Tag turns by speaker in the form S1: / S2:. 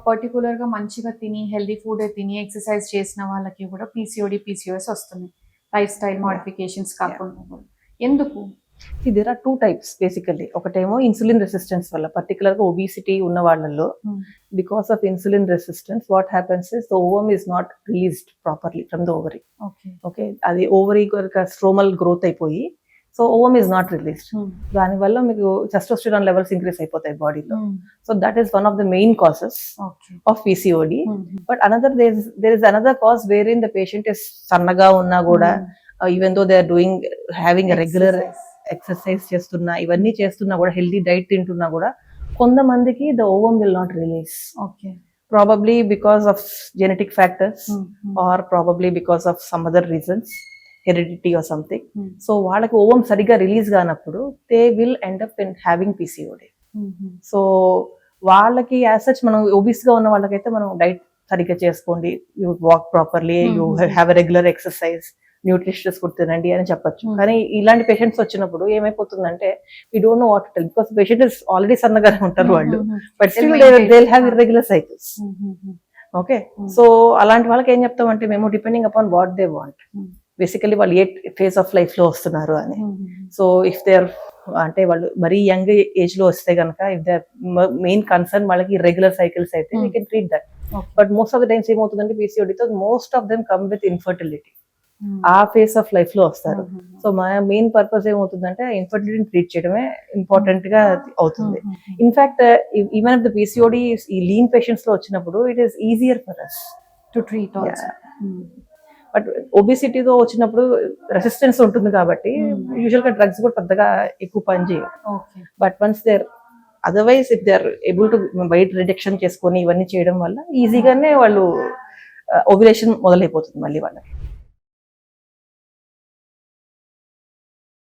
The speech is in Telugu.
S1: పర్టికులర్ గా మంచిగా తిని హెల్దీ ఫుడ్ తిని ఎక్సర్సైజ్ చేసిన వాళ్ళకి కూడా పీసీఓడి పీసీఓఎస్ వస్తుంది, లైఫ్ స్టైల్ మోడిఫికేషన్స్ కాకుండా కూడా. ఎందుకు?
S2: There are two types basically. ఒకటేమో ఇన్సులిన్ రెసిస్టెన్స్ వల్ల, పర్టికులర్ గా ఒబిసిటీ ఉన్న వాళ్ళలో because of insulin resistance what happens is the ovum is not released properly from the ovary. Okay, అది ఓవరీ స్ట్రోమల్ గ్రోత్ అయిపోయి so ovum is not released. దానివల్ల మీకు టెస్టోస్టెరాన్ లెవెల్స్ ఇంక్రీస్ అయిపోతాయి బాడీలో. So that is one of the main causes of PCOD. But another there is another cause where in the patient is సన్నగా ఉన్నా కూడా even though they are doing having regular exercise చేస్తున్నా, ఇవన్నీ చేస్తున్నా కూడా, హెల్దీ డైట్ తింటున్నా కూడా కొంతమందికి the ovum will not release. Probably because of genetic factors or probably because of some other reasons, heredity or something. So వాళ్ళకి ఓవమ్ సరిగా రిలీజ్ కానప్పుడు they will end up in having PCOD. So వాళ్ళకి యాజ్ సచ్ మనం ఒబిస్ గా ఉన్న వాళ్ళకైతే మనం డైట్ సరిగ్గా చేసుకోండి, you walk properly, you have a regular exercise, nutritious food తినండి అని చెప్పొచ్చు. కానీ ఇలాంటి పేషెంట్స్ వచ్చినప్పుడు ఏమైపోతుందంటే we don't know what to tell, because patient is already సన్నగానే ఉంటారు వాళ్ళు, but still they will have irregular cycles. Okay, so అలాంటి వాళ్ళకి ఏం చెప్తామంటే మేము depending upon what they want, basically వాళ్ళు ఏ ఫేజ్ ఆఫ్ లైఫ్ లో వస్తున్నారు అని. సో ఇఫ్ దే ఆర్ అంటే వాళ్ళు మరీ యంగ్ ఏజ్ లో వస్తే కనుక, ఇఫ్ దే మెయిన్ కన్సర్న్ వాళ్ళకి రెగ్యులర్ సైకిల్స్ అయితే we can treat that. But most of the times ఏమవుతుందంటే పీసీఓడితో most of them come with infertility, ఆ ఫేస్ ఆఫ్ లైఫ్ లో వస్తారు. సో మా మెయిన్ పర్పస్ ఏమవుతుందంటే ఇన్ఫర్టిలిటీని ట్రీట్ చేయడమే ఇంపార్టెంట్ గా అవుతుంది. In fact even if the PCOD ఈ లీన్ పేషెంట్స్ లో వచ్చినప్పుడు it is easier for us
S1: to treat.
S2: But ఒబిసిటీతో వచ్చినప్పుడు రెసిస్టెన్స్ ఉంటుంది కాబట్టి యూజువల్ గా డ్రగ్స్ కూడా పెద్దగా ఎక్కువ పని చేయవు. But once there otherwise if they are able to weight reduction చేసుకొని ఇవన్నీ చేయడం వల్ల ఈజీగానే వాళ్ళు ఓవ్యులేషన్ మొదలైపోతుంది మళ్ళీ వాళ్ళకి.